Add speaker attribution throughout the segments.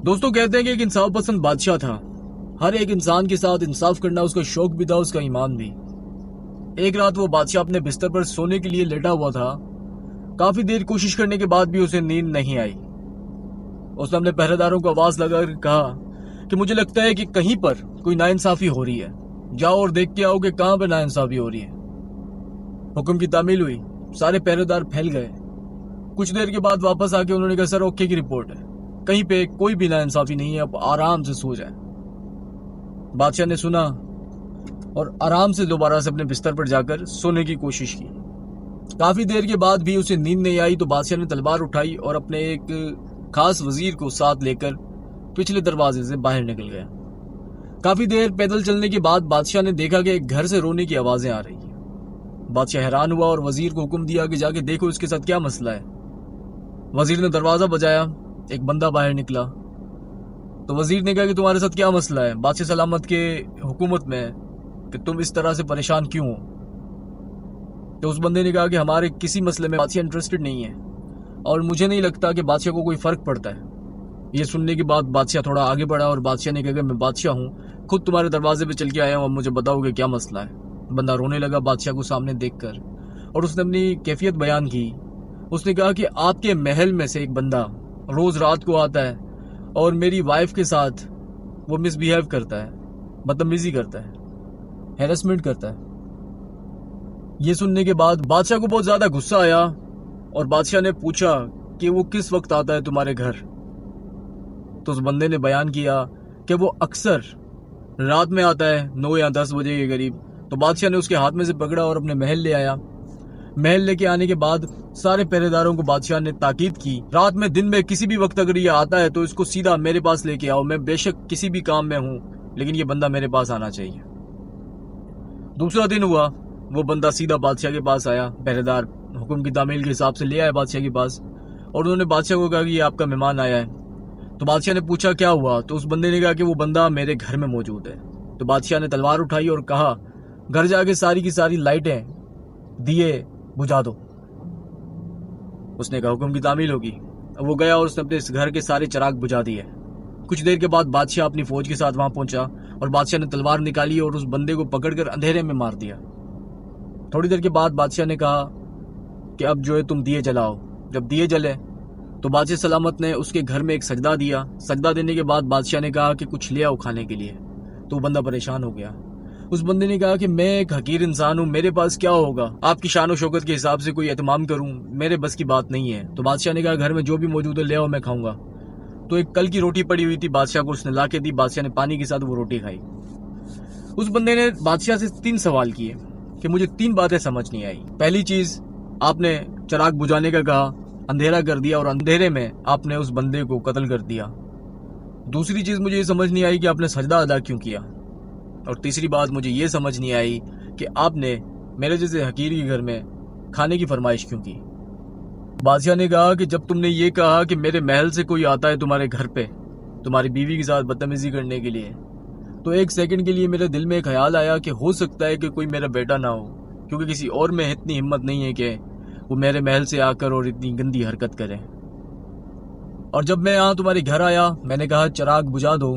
Speaker 1: دوستوں کہتے ہیں کہ ایک انصاف پسند بادشاہ تھا. ہر ایک انسان کے ساتھ انصاف کرنا اس کا شوق بھی تھا, اس کا ایمان بھی. ایک رات وہ بادشاہ اپنے بستر پر سونے کے لیے لیٹا ہوا تھا. کافی دیر کوشش کرنے کے بعد بھی اسے نیند نہیں آئی. اس نے اپنے پہرے داروں کو آواز لگا کر کہا کہ مجھے لگتا ہے کہ کہیں پر کوئی ناانصافی ہو رہی ہے, جاؤ اور دیکھ کے آؤ کہ کہاں پہ ناانصافی ہو رہی ہے. حکم کی تعمیل ہوئی, سارے پہرے دار پھیل گئے. کچھ دیر کے بعد واپس آ کے انہوں نے کہا سر اوکے کی رپورٹ ہے, کہیں پہ کوئی بھی ناانصافی نہیں ہے, اب آرام سے سو جائیں. بادشاہ نے سنا اور آرام سے دوبارہ سے اپنے بستر پر جا کر سونے کی کوشش کی. کافی دیر کے بعد بھی اسے نیند نہیں آئی تو بادشاہ نے تلوار اٹھائی اور اپنے ایک خاص وزیر کو ساتھ لے کر پچھلے دروازے سے باہر نکل گیا. کافی دیر پیدل چلنے کے بعد بادشاہ نے دیکھا کہ ایک گھر سے رونے کی آوازیں آ رہی ہیں. بادشاہ حیران ہوا اور وزیر کو حکم دیا کہ جا کے دیکھو اس کے ساتھ کیا مسئلہ ہے. وزیر نے دروازہ بجایا, ایک بندہ باہر نکلا تو وزیر نے کہا کہ تمہارے ساتھ کیا مسئلہ ہے, بادشاہ سلامت کے حکومت میں کہ تم اس طرح سے پریشان کیوں ہو. تو اس بندے نے کہا کہ ہمارے کسی مسئلے میں بادشاہ انٹرسٹڈ نہیں ہے اور مجھے نہیں لگتا کہ بادشاہ کو کوئی فرق پڑتا ہے. یہ سننے کے بعد بادشاہ تھوڑا آگے بڑھا اور بادشاہ نے کہا کہ میں بادشاہ ہوں, خود تمہارے دروازے پہ چل کے آیا ہوں, اب مجھے بتاؤ کہ کیا مسئلہ ہے. بندہ رونے لگا بادشاہ کو سامنے دیکھ کر اور اس نے اپنی کیفیت بیان کی. اس نے کہا کہ آپ کے محل میں سے ایک بندہ روز رات کو آتا ہے اور میری وائف کے ساتھ وہ مس بیہیو کرتا ہے, بدتمیزی کرتا ہے, ہیرسمنٹ کرتا ہے. یہ سننے کے بعد بادشاہ کو بہت زیادہ غصہ آیا اور بادشاہ نے پوچھا کہ وہ کس وقت آتا ہے تمہارے گھر. تو اس بندے نے بیان کیا کہ وہ اکثر رات میں آتا ہے 9 یا 10 بجے کے قریب. تو بادشاہ نے اس کے ہاتھ میں سے پکڑا اور اپنے محل لے آیا. محل لے کے آنے کے بعد سارے پہرے داروں کو بادشاہ نے تاکید کی, رات میں دن میں کسی بھی وقت اگر یہ آتا ہے تو اس کو سیدھا میرے پاس لے کے آؤ, میں بے شک کسی بھی کام میں ہوں لیکن یہ بندہ میرے پاس آنا چاہیے. دوسرا دن ہوا, وہ بندہ سیدھا بادشاہ کے پاس آیا. پہرے دار حکم کی تعمیل کے حساب سے لے آئے بادشاہ کے پاس اور انہوں نے بادشاہ کو کہا کہ یہ آپ کا مہمان آیا ہے. تو بادشاہ نے پوچھا کیا ہوا, تو اس بندے نے کہا کہ وہ بندہ میرے گھر میں موجود ہے. تو بادشاہ نے تلوار اٹھائی اور کہا گھر جا کے ساری کی ساری لائٹیں دیے بجھا دو. اس نے کہا حکم کی تعمیل ہوگی. وہ گیا اور اس نے اپنے اس گھر کے سارے چراغ بجھا دیے. کچھ دیر کے بعد بادشاہ اپنی فوج کے ساتھ وہاں پہنچا اور بادشاہ نے تلوار نکالی اور اس بندے کو پکڑ کر اندھیرے میں مار دیا. تھوڑی دیر کے بعد بادشاہ نے کہا کہ اب جو ہے تم دیے جلاؤ. جب دیے جلے تو بادشاہ سلامت نے اس کے گھر میں ایک سجدہ دیا. سجدہ دینے کے بعد بادشاہ نے کہا کہ کچھ لے آؤ کھانے کے لیے. تو وہ بندہ پریشان ہو گیا. اس بندے نے کہا کہ میں ایک حقیر انسان ہوں, میرے پاس کیا ہوگا آپ کی شان و شوکت کے حساب سے کوئی اہتمام کروں, میرے بس کی بات نہیں ہے. تو بادشاہ نے کہا گھر میں جو بھی موجود ہے لے آؤ, میں کھاؤں گا. تو ایک کل کی روٹی پڑی ہوئی تھی, بادشاہ کو اس نے لا کے دی. بادشاہ نے پانی کے ساتھ وہ روٹی کھائی. اس بندے نے بادشاہ سے 3 سوال کیے کہ مجھے 3 باتیں سمجھ نہیں آئی. پہلی چیز, آپ نے چراغ بجھانے کا کہا, اندھیرا کر دیا اور اندھیرے میں آپ نے اس بندے کو قتل کر دیا. دوسری چیز مجھے یہ سمجھ نہیں آئی کہ آپ نے سجدہ ادا کیوں کیا. اور تیسری بات مجھے یہ سمجھ نہیں آئی کہ آپ نے میرے جیسے حقیر کے گھر میں کھانے کی فرمائش کیوں کی. بادشاہ نے کہا کہ جب تم نے یہ کہا کہ میرے محل سے کوئی آتا ہے تمہارے گھر پہ تمہاری بیوی کے ساتھ بدتمیزی کرنے کے لیے, تو ایک سیکنڈ کے لیے میرے دل میں ایک خیال آیا کہ ہو سکتا ہے کہ کوئی میرا بیٹا نہ ہو, کیونکہ کسی اور میں اتنی ہمت نہیں ہے کہ وہ میرے محل سے آ کر اور اتنی گندی حرکت کرے. اور جب میں یہاں تمہارے گھر آیا میں نے کہا چراغ بجھا دو,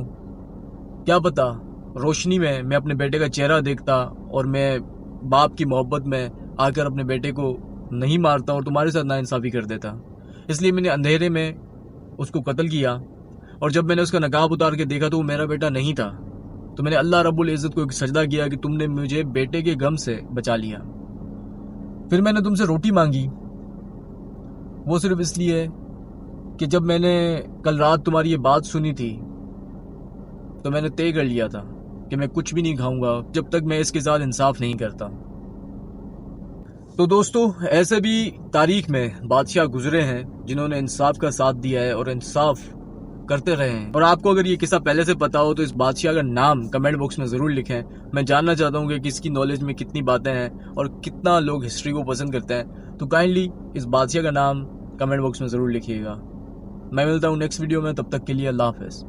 Speaker 1: کیا پتا روشنی میں اپنے بیٹے کا چہرہ دیکھتا اور میں باپ کی محبت میں آ کر اپنے بیٹے کو نہیں مارتا اور تمہارے ساتھ ناانصافی کر دیتا. اس لیے میں نے اندھیرے میں اس کو قتل کیا اور جب میں نے اس کا نقاب اتار کے دیکھا تو وہ میرا بیٹا نہیں تھا. تو میں نے اللہ رب العزت کو ایک سجدہ کیا کہ تم نے مجھے بیٹے کے غم سے بچا لیا. پھر میں نے تم سے روٹی مانگی, وہ صرف اس لیے کہ جب میں نے کل رات تمہاری یہ بات سنی تھی تو میں نے طے کر لیا تھا کہ میں کچھ بھی نہیں کھاؤں گا جب تک میں اس کے ساتھ انصاف نہیں کرتا. تو دوستو ایسے بھی تاریخ میں بادشاہ گزرے ہیں جنہوں نے انصاف کا ساتھ دیا ہے اور انصاف کرتے رہے ہیں. اور آپ کو اگر یہ قصہ پہلے سے پتا ہو تو اس بادشاہ کا نام کمنٹ باکس میں ضرور لکھیں. میں جاننا چاہتا ہوں کہ کس کی نالج میں کتنی باتیں ہیں اور کتنا لوگ ہسٹری کو پسند کرتے ہیں. تو کائنڈلی اس بادشاہ کا نام کمنٹ باکس میں ضرور لکھیے گا. میں ملتا ہوں نیکسٹ ویڈیو میں, تب تک کے لیے اللہ حافظ.